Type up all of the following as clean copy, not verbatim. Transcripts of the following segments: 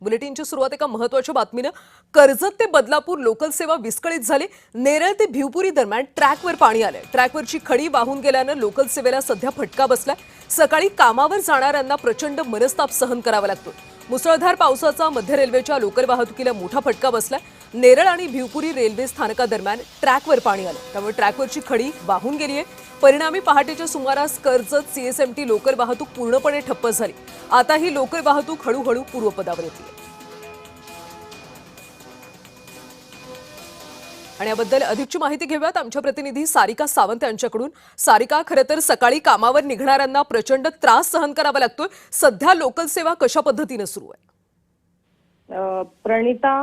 बुलेटिनची सुरुवात एका महत्त्वाच्या बातमीनं. कर्जत ते बदलापूर लोकल सेवा विस्कळीत झाली. नेरळ ते भिवपुरी दरम्यान ट्रॅकवर पाणी आलंय. ट्रॅकवरची खडी वाहून गेल्यानं लोकल सेवेला सध्या फटका बसलाय. सकाळी कामावर जाणाऱ्यांना प्रचंड मनस्ताप सहन करावा लागतो. मुसळधार पावसाचा मध्य रेल्वेच्या लोकल वाहतुकीला मोठा फटका बसलाय. नेरळ आणि भिवपुरी रेल्वे स्थानकादरम्यान ट्रॅकवर पाणी आलं, त्यामुळे ट्रॅकवरची खडी वाहून गेली आहे. परिणामी पहाटेच्या सुमारास कर्जत सीएसएमटी लोकल वाहतूक पूर्णपणे ठप्प झाली. आता ही लोकल वाहतूक हळूहळू पूर्वपदावर येते आणि याबद्दल अधिकची माहिती घेऊयात आमच्या प्रतिनिधी सारिका सावंत यांच्याकडून. सारिका, खरं तर सकाळी कामावर निघणाऱ्यांना प्रचंड त्रास सहन करावा लागतोय. सध्या लोकल सेवा कशा पद्धतीने सुरू आहे? प्रणिता,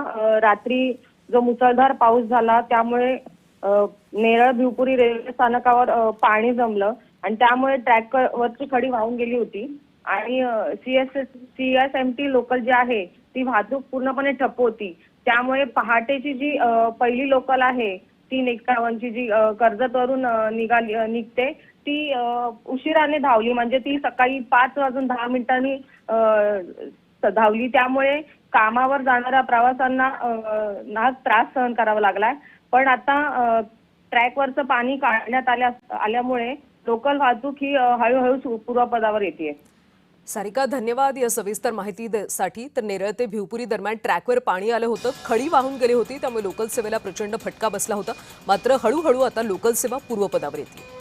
रात्री जो मुसळधार पाऊस झाला त्यामुळे नेरळ भिवपुरी रेल्वे स्थानकावर पाणी जमलं आणि त्यामुळे ट्रॅकवरची खडी वाहून गेली होती आणि सीएसएमटी लोकल जी आहे ती वाहतूक पूर्णपणे ठप्प होती. त्यामुळे पहाटेची जी पहिली लोकल आहे 351ची जी कर्जतवरून निघते ती उशिराने धावली, म्हणजे ती सकाळी 5:10 धावली. त्यामुळे कामावर जाणाऱ्या प्रवाशांना नाहक त्रास सहन करावा लागलाय. पण आता ट्रॅकवरचं पाणी काढण्यात आल्यामुळे लोकल वाहतूक ही हळूहळू पूर्वपदावर येते. सारिका, धन्यवाद या सविस्तर माहितीसाठी. तर नेरळ ते भिवपुरी दरम्यान ट्रॅकवर पाणी आलं होतं, खडी वाहून गेली होती, त्यामुळे लोकल सेवेला प्रचंड फटका बसला होता. मात्र हळूहळू आता लोकल सेवा पूर्वपदावर येते.